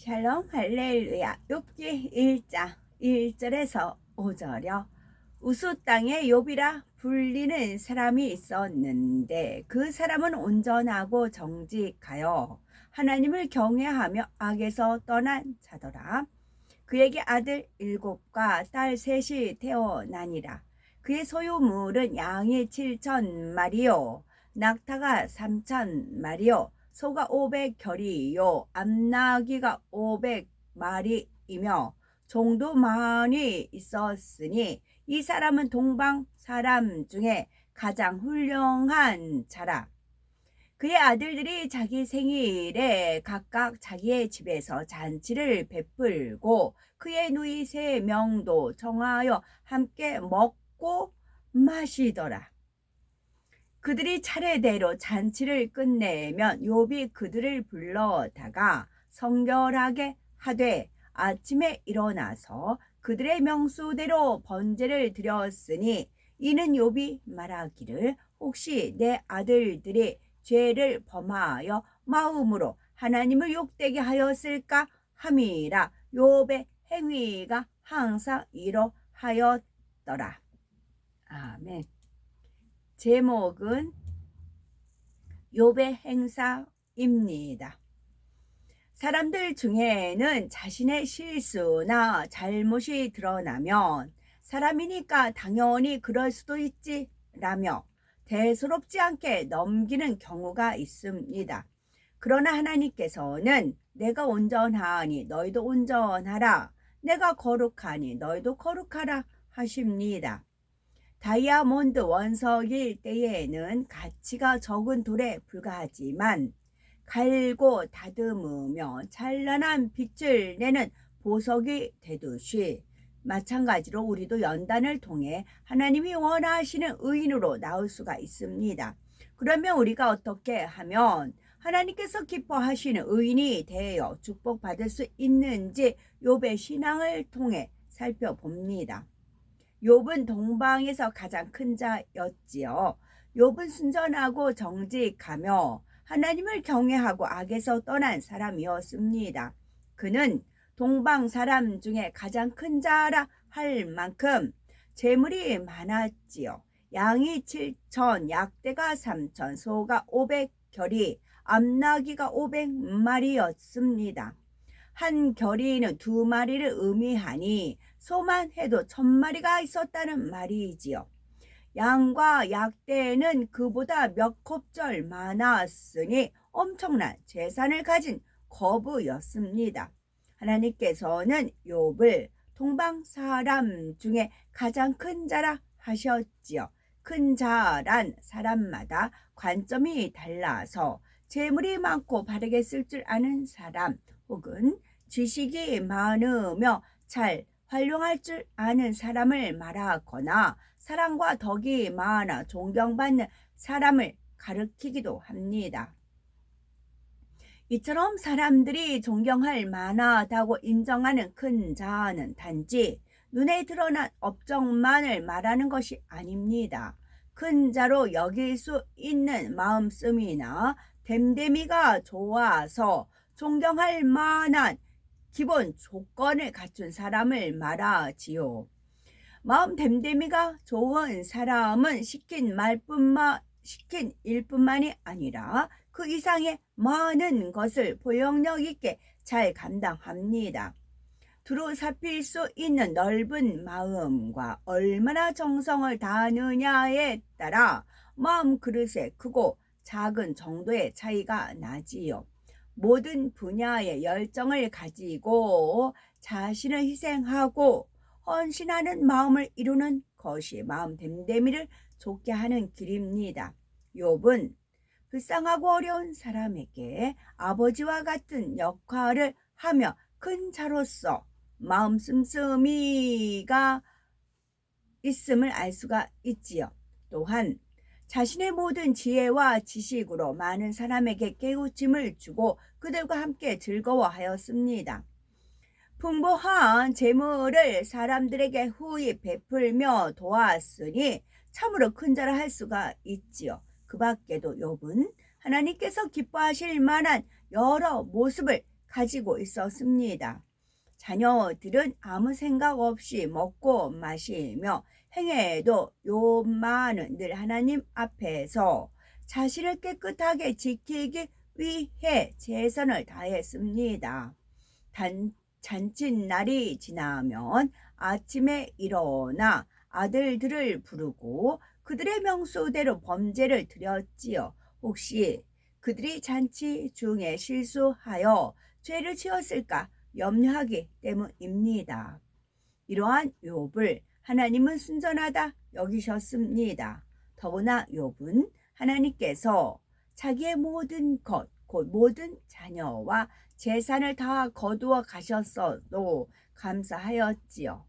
샬롬 할렐루야. 욥기 1장 1절에서 5절여. 우스 땅에 욥이라 불리는 사람이 있었는데 그 사람은 온전하고 정직하여 하나님을 경외하며 악에서 떠난 자더라. 그에게 아들 7과 딸 3이 태어나니라. 그의 소유물은 양이 7,000마리요 낙타가 3,000마리요 소가 500겨리요 암나귀가 500마리이며 종도 많이 있었으니 이 사람은 동방 사람 중에 가장 훌륭한 자라. 그의 아들들이 자기 생일에 각각 자기의 집에서 잔치를 베풀고 그의 누이 3명도 정하여 함께 먹고 마시더라. 그들이 차례대로 잔치를 끝내면 욥이 그들을 불러다가 성결하게 하되 아침에 일어나서 그들의 명수대로 번제를 드렸으니 이는 욥이 말하기를 혹시 내 아들들이 죄를 범하여 마음으로 하나님을 욕되게 하였을까 함이라. 욥의 행위가 항상 이러하였더라. 아멘. 제목은 욥의 행사입니다. 사람들 중에는 자신의 실수나 잘못이 드러나면 사람이니까 당연히 그럴 수도 있지 라며 대수롭지 않게 넘기는 경우가 있습니다. 그러나 하나님께서는 내가 온전하니 너희도 온전하라, 내가 거룩하니 너희도 거룩하라 하십니다. 다이아몬드 원석일 때에는 가치가 적은 돌에 불과하지만 갈고 다듬으며 찬란한 빛을 내는 보석이 되듯이 마찬가지로 우리도 연단을 통해 하나님이 원하시는 의인으로 나올 수가 있습니다. 그러면 우리가 어떻게 하면 하나님께서 기뻐하시는 의인이 되어 축복받을 수 있는지 욥의 신앙을 통해 살펴봅니다. 욥은 동방에서 가장 큰 자였지요. 욥은 순전하고 정직하며 하나님을 경외하고 악에서 떠난 사람이었습니다. 그는 동방 사람 중에 가장 큰 자라 할 만큼 재물이 많았지요. 양이 7,000, 약대가 3,000, 소가 500겨리, 암나귀가 500마리였습니다. 한 겨리는 2마리를 의미하니 소만 해도 1,000마리가 있었다는 말이지요. 양과 약대는 그보다 몇 곱절 많았으니 엄청난 재산을 가진 거부였습니다. 하나님께서는 욥을 동방 사람 중에 가장 큰 자라 하셨지요. 큰 자란 사람마다 관점이 달라서 재물이 많고 바르게 쓸 줄 아는 사람, 혹은 지식이 많으며 잘 활용할 줄 아는 사람을 말하거나 사랑과 덕이 많아 존경받는 사람을 가리키기도 합니다. 이처럼 사람들이 존경할 만하다고 인정하는 큰 자는 단지 눈에 드러난 업적만을 말하는 것이 아닙니다. 큰 자로 여길 수 있는 마음씀이나 됨됨이가 좋아서 존경할 만한 기본 조건을 갖춘 사람을 말하지요. 마음 됨됨이가 좋은 사람은 시킨 일뿐만이 아니라 그 이상의 많은 것을 포용력 있게 잘 감당합니다. 두루 살필 수 있는 넓은 마음과 얼마나 정성을 다하느냐에 따라 마음 그릇의 크고 작은 정도의 차이가 나지요. 모든 분야의 열정을 가지고 자신을 희생하고 헌신하는 마음을 이루는 것이 마음 됨됨이를 좋게 하는 길입니다. 욥은 불쌍하고 어려운 사람에게 아버지와 같은 역할을 하며 큰 자로서 마음 씀씀이가 있음을 알 수가 있지요. 또한 자신의 모든 지혜와 지식으로 많은 사람에게 깨우침을 주고 그들과 함께 즐거워하였습니다. 풍부한 재물을 사람들에게 후히 베풀며 도왔으니 참으로 큰 자라 할 수가 있지요. 그 밖에도 욥은 하나님께서 기뻐하실 만한 여러 모습을 가지고 있었습니다. 자녀들은 아무 생각 없이 먹고 마시며 행해도 욥만은 늘 하나님 앞에서 자신을 깨끗하게 지키기 위해 최선을 다했습니다. 잔칫날이 지나면 아침에 일어나 아들들을 부르고 그들의 명수대로 범죄를 드렸지요. 혹시 그들이 잔치 중에 실수하여 죄를 지었을까 염려하기 때문입니다. 이러한 욥을 하나님은 순전하다 여기셨습니다. 더구나 욥은 하나님께서 자기의 모든 것, 곧 모든 자녀와 재산을 다 거두어 가셨어도 감사하였지요.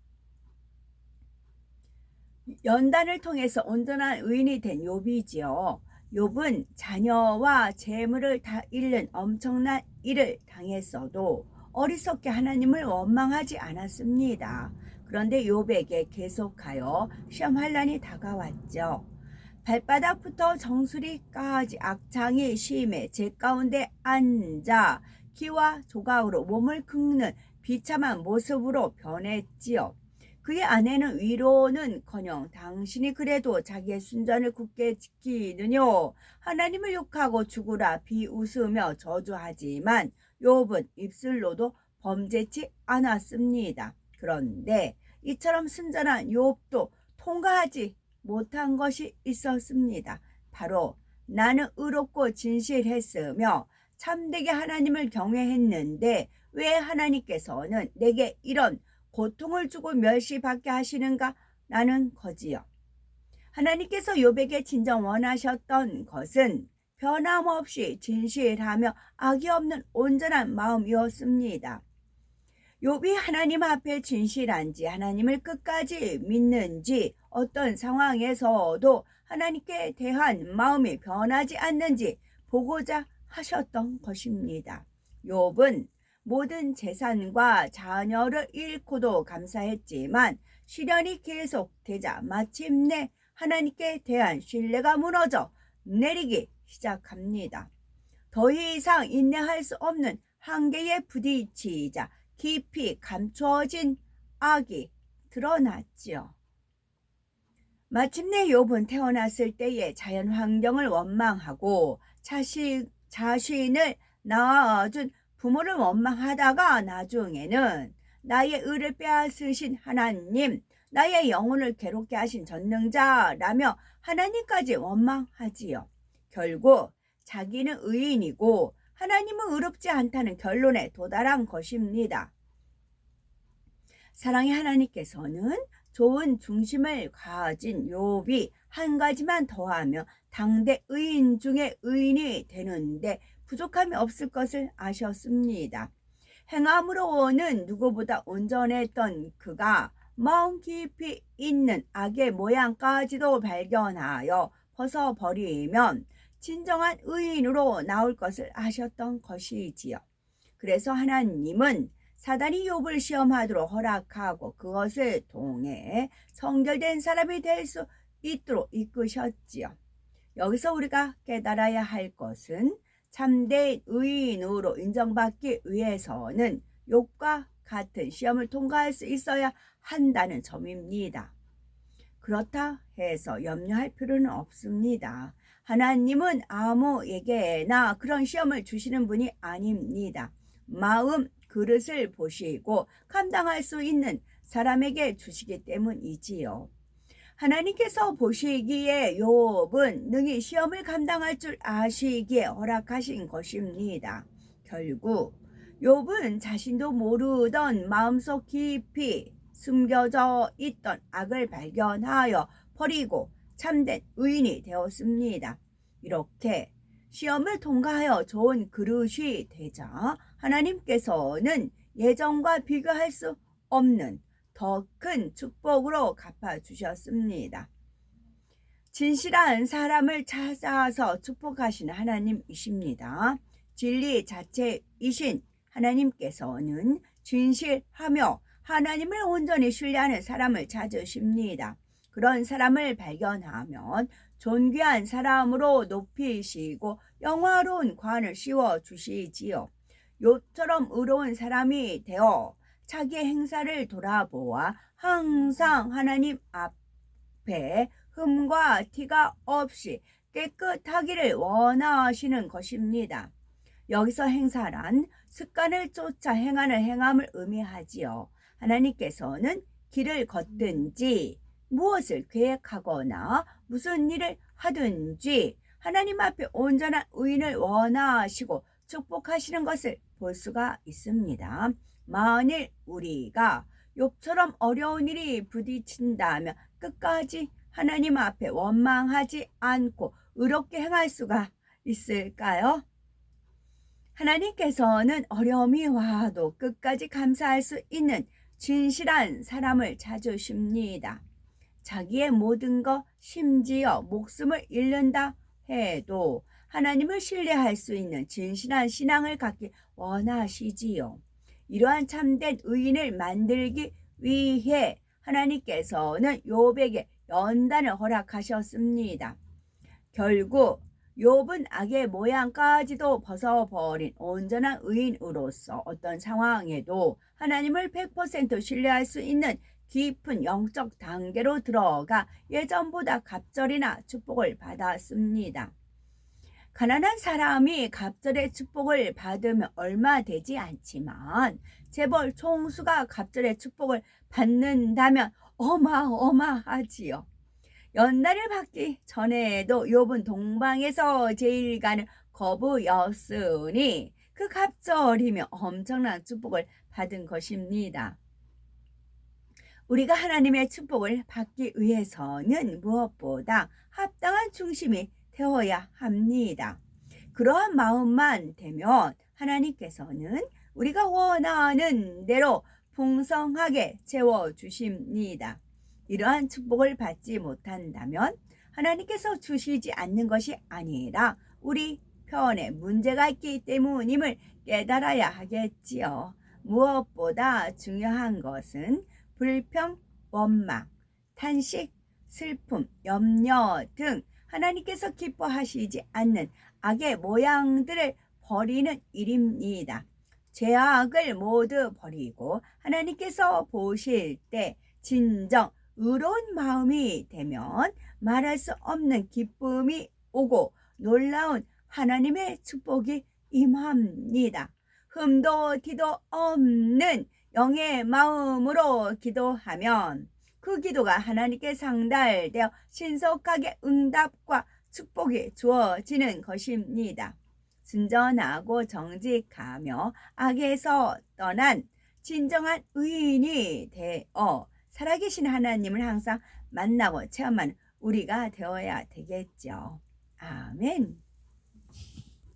연단을 통해서 온전한 의인이 된 욥이지요. 욥은 자녀와 재물을 다 잃는 엄청난 일을 당했어도 어리석게 하나님을 원망하지 않았습니다. 그런데 욥에게 계속하여 시험환란이 다가왔죠. 발바닥부터 정수리까지 악창이 심해 제 가운데 앉아 키와 조각으로 몸을 긁는 비참한 모습으로 변했지요. 그의 아내는 위로는커녕 당신이 그래도 자기의 순전을 굳게 지키느냐 하나님을 욕하고 죽으라 비웃으며 저주하지만 욥은 입술로도 범죄치 않았습니다. 그런데 이처럼 순전한 욥도 통과하지 못한 것이 있었습니다. 바로 나는 의롭고 진실했으며 참되게 하나님을 경외했는데 왜 하나님께서는 내게 이런 고통을 주고 멸시받게 하시는가? 라는 거지요. 하나님께서 욥에게 진정 원하셨던 것은 변함없이 진실하며 악이 없는 온전한 마음이었습니다. 욥이 하나님 앞에 진실한지 하나님을 끝까지 믿는지 어떤 상황에서도 하나님께 대한 마음이 변하지 않는지 보고자 하셨던 것입니다. 욥은 모든 재산과 자녀를 잃고도 감사했지만 시련이 계속되자 마침내 하나님께 대한 신뢰가 무너져 내리기 시작합니다. 더 이상 인내할 수 없는 한계에 부딪히자 깊이 감추어진 악이 드러났지요. 마침내 욥은 태어났을 때의 자연 환경을 원망하고 자신을 낳아준 부모를 원망하다가 나중에는 나의 의를 빼앗으신 하나님, 나의 영혼을 괴롭게 하신 전능자라며 하나님까지 원망하지요. 결국 자기는 의인이고 하나님은 의롭지 않다는 결론에 도달한 것입니다. 사랑의 하나님께서는 좋은 중심을 가진 욥이 한 가지만 더하며 당대 의인 중에 의인이 되는데 부족함이 없을 것을 아셨습니다. 행함으로는 누구보다 온전했던 그가 마음 깊이 있는 악의 모양까지도 발견하여 벗어버리면 진정한 의인으로 나올 것을 아셨던 것이지요. 그래서 하나님은 사단이 욥을 시험하도록 허락하고 그것을 통해 성결된 사람이 될 수 있도록 이끄셨지요. 여기서 우리가 깨달아야 할 것은 참된 의인으로 인정받기 위해서는 욥과 같은 시험을 통과할 수 있어야 한다는 점입니다. 그렇다 해서 염려할 필요는 없습니다. 하나님은 아무에게나 그런 시험을 주시는 분이 아닙니다. 마음 그릇을 보시고 감당할 수 있는 사람에게 주시기 때문이지요. 하나님께서 보시기에 욥은 능히 시험을 감당할 줄 아시기에 허락하신 것입니다. 결국 욥은 자신도 모르던 마음속 깊이 숨겨져 있던 악을 발견하여 버리고 참된 의인이 되었습니다. 이렇게 시험을 통과하여 좋은 그릇이 되자 하나님께서는 예전과 비교할 수 없는 더 큰 축복으로 갚아주셨습니다. 진실한 사람을 찾아서 축복하시는 하나님이십니다. 진리 자체이신 하나님께서는 진실하며 하나님을 온전히 신뢰하는 사람을 찾으십니다. 그런 사람을 발견하면 존귀한 사람으로 높이시고 영화로운 관을 씌워주시지요. 욥처럼 의로운 사람이 되어 자기의 행사를 돌아보아 항상 하나님 앞에 흠과 티가 없이 깨끗하기를 원하시는 것입니다. 여기서 행사란 습관을 쫓아 행하는 행함을 의미하지요. 하나님께서는 길을 걷든지 무엇을 계획하거나 무슨 일을 하든지 하나님 앞에 온전한 의인을 원하시고 축복하시는 것을 볼 수가 있습니다. 만일 우리가 욥처럼 어려운 일이 부딪힌다면 끝까지 하나님 앞에 원망하지 않고 의롭게 행할 수가 있을까요? 하나님께서는 어려움이 와도 끝까지 감사할 수 있는 진실한 사람을 찾으십니다. 자기의 모든 것, 심지어 목숨을 잃는다 해도 하나님을 신뢰할 수 있는 진실한 신앙을 갖기 원하시지요. 이러한 참된 의인을 만들기 위해 하나님께서는 욥에게 연단을 허락하셨습니다. 결국 욥은 악의 모양까지도 벗어버린 온전한 의인으로서 어떤 상황에도 하나님을 100% 신뢰할 수 있는 깊은 영적 단계로 들어가 예전보다 갑절이나 축복을 받았습니다. 가난한 사람이 갑절의 축복을 받으면 얼마 되지 않지만 재벌 총수가 갑절의 축복을 받는다면 어마어마하지요. 연단을 받기 전에도 욥은 동방에서 제일 가는 거부였으니 그 갑절이며 엄청난 축복을 받은 것입니다. 우리가 하나님의 축복을 받기 위해서는 무엇보다 합당한 중심이 되어야 합니다. 그러한 마음만 되면 하나님께서는 우리가 원하는 대로 풍성하게 채워주십니다. 이러한 축복을 받지 못한다면 하나님께서 주시지 않는 것이 아니라 우리 편에 문제가 있기 때문임을 깨달아야 하겠지요. 무엇보다 중요한 것은 불평, 원망, 탄식, 슬픔, 염려 등 하나님께서 기뻐하시지 않는 악의 모양들을 버리는 일입니다. 죄악을 모두 버리고 하나님께서 보실 때 진정 의로운 마음이 되면 말할 수 없는 기쁨이 오고 놀라운 하나님의 축복이 임합니다. 흠도 티도 없는 영의 마음으로 기도하면 그 기도가 하나님께 상달되어 신속하게 응답과 축복이 주어지는 것입니다. 순전하고 정직하며 악에서 떠난 진정한 의인이 되어 살아계신 하나님을 항상 만나고 체험하는 우리가 되어야 되겠죠. 아멘.